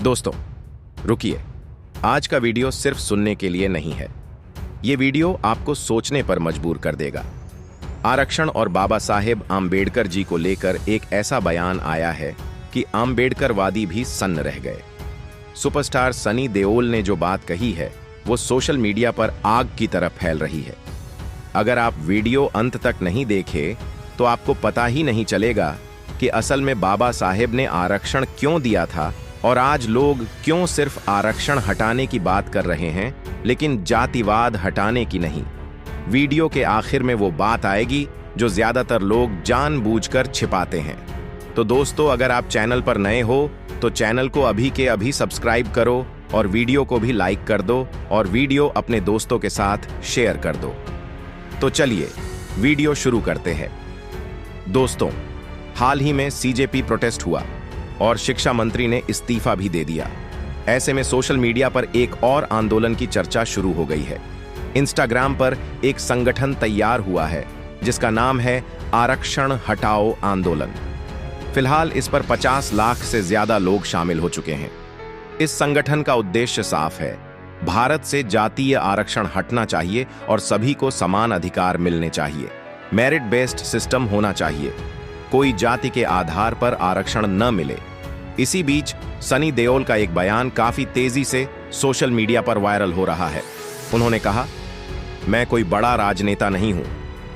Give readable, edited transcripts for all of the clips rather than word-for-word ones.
दोस्तों रुकिए, आज का वीडियो सिर्फ सुनने के लिए नहीं है। ये वीडियो आपको सोचने पर मजबूर कर देगा। आरक्षण और बाबा साहेब आम्बेडकर जी को लेकर एक ऐसा बयान आया है कि आम्बेडकरवादी भी सन्न रह गए। सुपरस्टार सनी देओल ने जो बात कही है वो सोशल मीडिया पर आग की तरह फैल रही है। अगर आप वीडियो अंत तक नहीं देखे तो आपको पता ही नहीं चलेगा कि असल में बाबा साहेब ने आरक्षण क्यों दिया था और आज लोग क्यों सिर्फ आरक्षण हटाने की बात कर रहे हैं लेकिन जातिवाद हटाने की नहीं। वीडियो के आखिर में वो बात आएगी जो ज्यादातर लोग जानबूझकर छिपाते हैं। तो दोस्तों, अगर आप चैनल पर नए हो तो चैनल को अभी के अभी सब्सक्राइब करो और वीडियो को भी लाइक कर दो और वीडियो अपने दोस्तों के साथ शेयर कर दो। तो चलिए वीडियो शुरू करते हैं। दोस्तों, हाल ही में सीजेपी प्रोटेस्ट हुआ और शिक्षा मंत्री ने इस्तीफा भी दे दिया। ऐसे में सोशल मीडिया पर एक और आंदोलन की चर्चा शुरू हो गई है। इंस्टाग्राम पर एक संगठन तैयार हुआ है जिसका नाम है आरक्षण हटाओ आंदोलन। फिलहाल इस पर 50 लाख से ज्यादा लोग शामिल हो चुके हैं। इस संगठन का उद्देश्य साफ है, भारत से जातीय आरक्षण हटना चाहिए और सभी को समान अधिकार मिलने चाहिए। मेरिट बेस्ड सिस्टम होना चाहिए, कोई जाति के आधार पर आरक्षण न मिले। इसी बीच सनी देओल का एक बयान काफी तेजी से सोशल मीडिया पर वायरल हो रहा है। उन्होंने कहा, मैं कोई बड़ा राजनेता नहीं हूं,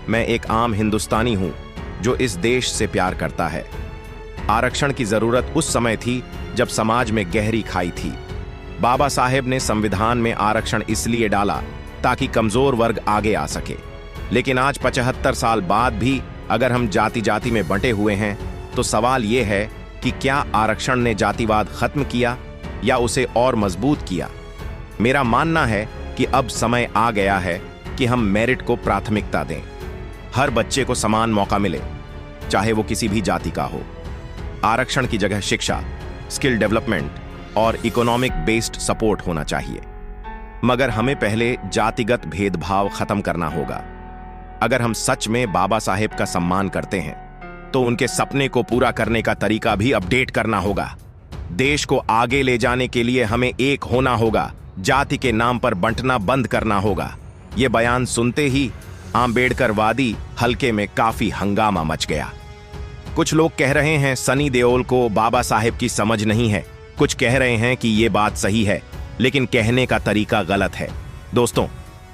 मैं एक आम हिंदुस्तानी हूं जो इस देश से प्यार करता है। आरक्षण की जरूरत उस समय थी जब समाज में गहरी खाई थी। बाबा साहेब ने संविधान में आरक्षण इसलिए डाला ताकि कमजोर वर्ग आगे आ सके। लेकिन आज 75 साल बाद भी अगर हम जाति जाति में बंटे हुए हैं तो सवाल यह है कि क्या आरक्षण ने जातिवाद खत्म किया या उसे और मजबूत किया। मेरा मानना है कि अब समय आ गया है कि हम मेरिट को प्राथमिकता दें। हर बच्चे को समान मौका मिले, चाहे वो किसी भी जाति का हो। आरक्षण की जगह शिक्षा, स्किल डेवलपमेंट और इकोनॉमिक बेस्ड सपोर्ट होना चाहिए। मगर हमें पहले जातिगत भेदभाव खत्म करना होगा। अगर हम सच में बाबा साहेब का सम्मान करते हैं तो उनके सपने को पूरा करने का तरीका भी अपडेट करना होगा। देश को आगे ले जाने के लिए हमें एक होना होगा, जाति के नाम पर बंटना बंद करना होगा। यह बयान सुनते ही आम्बेडकरवादी हलके में काफी हंगामा मच गया। कुछ लोग कह रहे हैं सनी देओल को बाबा साहेब की समझ नहीं है, कुछ कह रहे हैं कि यह बात सही है लेकिन कहने का तरीका गलत है। दोस्तों,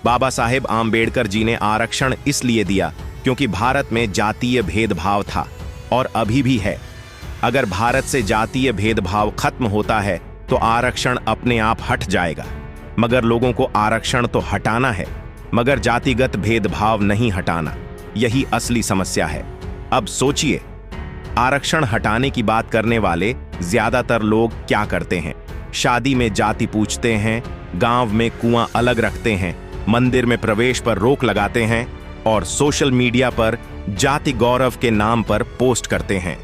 बाबा साहेब आम्बेडकर जी ने आरक्षण इसलिए दिया क्योंकि भारत में जातीय भेदभाव था और अभी भी है। अगर भारत से जातीय भेदभाव खत्म होता है तो आरक्षण अपने आप हट जाएगा। मगर लोगों को आरक्षण तो हटाना है मगर जातिगत भेदभाव नहीं हटाना। यही असली समस्या है। अब सोचिए, आरक्षण हटाने की बात करने वाले ज्यादातर लोग क्या करते हैं? शादी में जाति पूछते हैं, गांव में कुआं अलग रखते हैं, मंदिर में प्रवेश पर रोक लगाते हैं और सोशल मीडिया पर जाति गौरव के नाम पर पोस्ट करते हैं।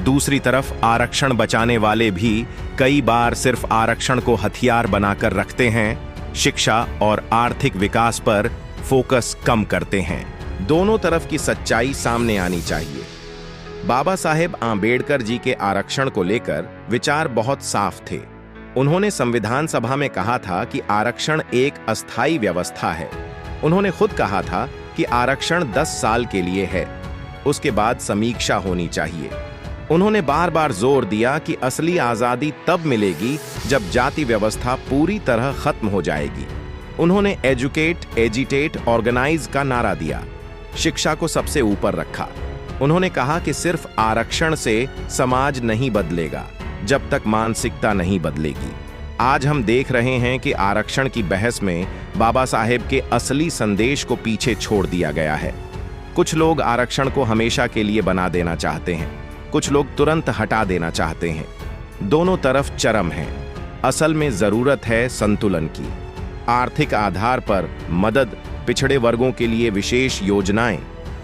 दूसरी तरफ आरक्षण बचाने वाले भी कई बार सिर्फ आरक्षण को हथियार बनाकर रखते हैं, शिक्षा और आर्थिक विकास पर फोकस कम करते हैं। दोनों तरफ की सच्चाई सामने आनी चाहिए। बाबा साहेब आम्बेडकर जी के आरक्षण को लेकर विचार बहुत साफ थे। उन्होंने संविधान सभा में कहा था कि आरक्षण एक अस्थायी व्यवस्था है। उन्होंने खुद कहा था कि आरक्षण 10 साल के लिए है, उसके बाद समीक्षा होनी चाहिए। उन्होंने बार बार जोर दिया कि असली आजादी तब मिलेगी जब जाति व्यवस्था पूरी तरह खत्म हो जाएगी। उन्होंने एजुकेट, एजिटेट, ऑर्गेनाइज का नारा दिया, शिक्षा को सबसे ऊपर रखा। उन्होंने कहा कि सिर्फ आरक्षण से समाज नहीं बदलेगा जब तक मानसिकता नहीं बदलेगी। आज हम देख रहे हैं कि आरक्षण की बहस में बाबा साहेब के असली संदेश को पीछे छोड़ दिया गया है। कुछ लोग आरक्षण को हमेशा के लिए बना देना चाहते हैं, कुछ लोग तुरंत हटा देना चाहते हैं। दोनों तरफ चरम है। असल में जरूरत है संतुलन की। आर्थिक आधार पर मदद, पिछड़े वर्गों के लिए विशेष योजनाएं,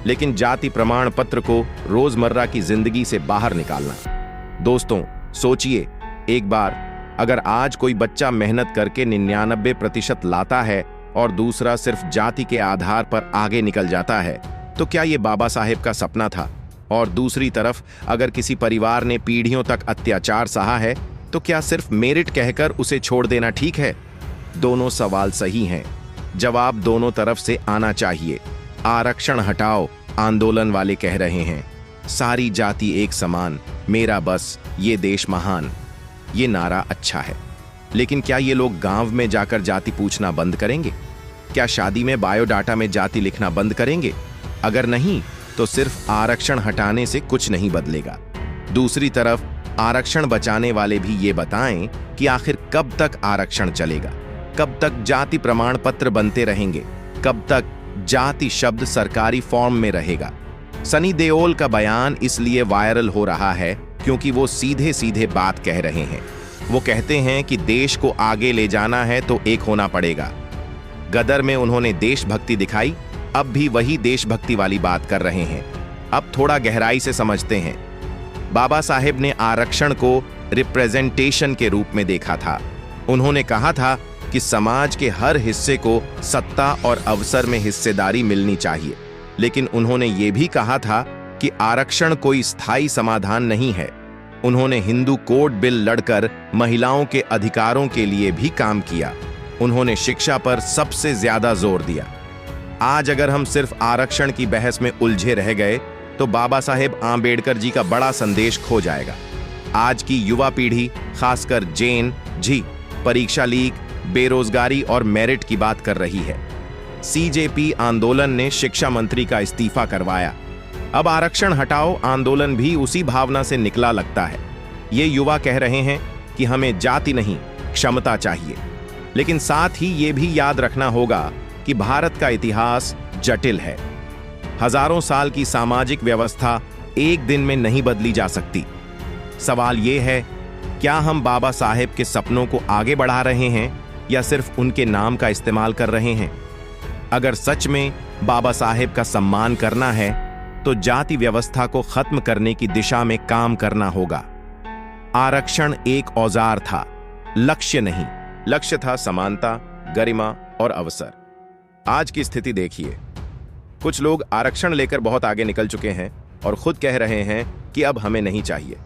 लेकिन जाति प्रमाण पत्र को रोजमर्रा की जिंदगी से बाहर निकालना। दोस्तों, सोचिए एक बार, अगर आज कोई बच्चा मेहनत करके 99% लाता है और दूसरा सिर्फ जाति के आधार पर आगे निकल जाता है, तो क्या ये बाबा साहेब का सपना था? और दूसरी तरफ अगर किसी परिवार ने पीढ़ियों तक अत्याचार सहा है तो क्या सिर्फ मेरिट कहकर उसे छोड़ देना ठीक है? दोनों सवाल सही हैं। जवाब दोनों तरफ से आना चाहिए। आरक्षण हटाओ आंदोलन वाले कह रहे हैं सारी जाति एक समान, मेरा बस ये देश महान। ये नारा अच्छा है, लेकिन क्या ये लोग गांव में जाकर जाति पूछना बंद करेंगे? क्या शादी में बायोडाटा में जाति लिखना बंद करेंगे? अगर नहीं, तो सिर्फ आरक्षण हटाने से कुछ नहीं बदलेगा। दूसरी तरफ आरक्षण बचाने वाले भी ये बताएं कि आखिर कब तक आरक्षण चलेगा, कब तक जाति प्रमाण पत्र बनते रहेंगे, कब तक जाति शब्द सरकारी फॉर्म में रहेगा। सनी देओल का बयान इसलिए वायरल हो रहा है क्योंकि वो सीधे सीधे बात कह रहे हैं। वो कहते हैं कि देश को आगे ले जाना है तो एक होना पड़ेगा। गदर में उन्होंने देशभक्ति दिखाई, अब भी वही देशभक्ति वाली बात कर रहे हैं। अब थोड़ा गहराई से समझते हैं। बाबा साहेब ने आरक्षण को रिप्रेजेंटेशन के रूप में देखा था। उन्होंने कहा था कि समाज के हर हिस्से को सत्ता और अवसर में हिस्सेदारी मिलनी चाहिए, लेकिन उन्होंने ये भी कहा था कि आरक्षण कोई स्थायी समाधान नहीं है। उन्होंने हिंदू कोड बिल लड़कर महिलाओं के अधिकारों के लिए भी काम किया। उन्होंने शिक्षा पर सबसे ज्यादा जोर दिया। आज अगर हम सिर्फ आरक्षण की बहस में उलझे रह गए तो बाबा साहेब आंबेडकर जी का बड़ा संदेश खो जाएगा। आज की युवा पीढ़ी, खासकर जेन जी, परीक्षा लीक, बेरोजगारी और मेरिट की बात कर रही है। सीजेपी आंदोलन ने शिक्षा मंत्री का इस्तीफा करवाया। अब आरक्षण हटाओ आंदोलन भी उसी भावना से निकला लगता है। ये युवा कह रहे हैं कि हमें जाति नहीं, क्षमता चाहिए। लेकिन साथ ही ये भी याद रखना होगा कि भारत का इतिहास जटिल है। हजारों साल की सामाजिक व्यवस्था एक दिन में नहीं बदली जा सकती। सवाल ये है, क्या हम बाबा साहेब के सपनों को आगे बढ़ा रहे हैं या सिर्फ उनके नाम का इस्तेमाल कर रहे हैं? अगर सच में बाबा साहेब का सम्मान करना है तो जाति व्यवस्था को खत्म करने की दिशा में काम करना होगा। आरक्षण एक औजार था, लक्ष्य नहीं। लक्ष्य था समानता, गरिमा और अवसर। आज की स्थिति देखिए। कुछ लोग आरक्षण लेकर बहुत आगे निकल चुके हैं और खुद कह रहे हैं कि अब हमें नहीं चाहिए।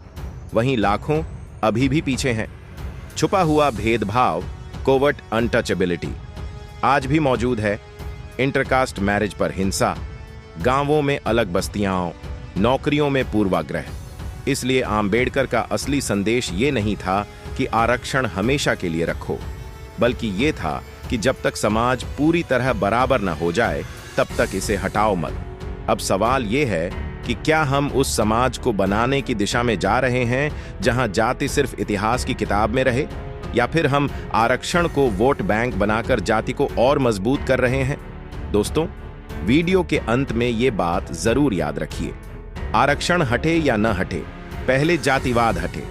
वहीं लाखों अभी भी पीछे हैं। छुपा हुआ भेदभाव, कोवर्ट अनटचेबिलिटी आज भी मौजूद है। इंटरकास्ट मैरिज पर हिंसा, गांवों में अलग बस्तियां, नौकरियों में पूर्वाग्रह। इसलिए आंबेडकर का असली संदेश ये नहीं था कि आरक्षण हमेशा के लिए रखो, बल्कि ये था कि जब तक समाज पूरी तरह बराबर न हो जाए तब तक इसे हटाओ मत। अब सवाल ये है कि क्या हम उस समाज को बनाने की दिशा में जा रहे हैं जहां जाति सिर्फ इतिहास की किताब में रहे, या फिर हम आरक्षण को वोट बैंक बनाकर जाति को और मजबूत कर रहे हैं? दोस्तों, वीडियो के अंत में ये बात जरूर याद रखिए, आरक्षण हटे या न हटे, पहले जातिवाद हटे।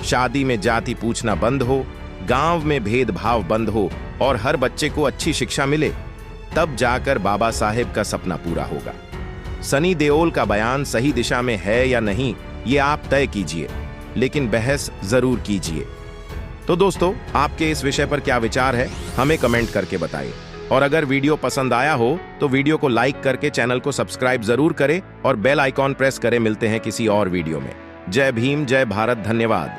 शादी में जाति पूछना बंद हो, गांव में भेदभाव बंद हो और हर बच्चे को अच्छी शिक्षा मिले, तब जाकर बाबा साहेब का सपना पूरा होगा। सनी देओल का बयान सही दिशा में है या नहीं, ये आप तय कीजिए, लेकिन बहस जरूर कीजिए। तो दोस्तों, आपके इस विषय पर क्या विचार है, हमें कमेंट करके बताइए। और अगर वीडियो पसंद आया हो तो वीडियो को लाइक करके चैनल को सब्सक्राइब जरूर करें और बेल आइकॉन प्रेस करें। मिलते हैं किसी और वीडियो में। जय भीम, जय भारत, धन्यवाद।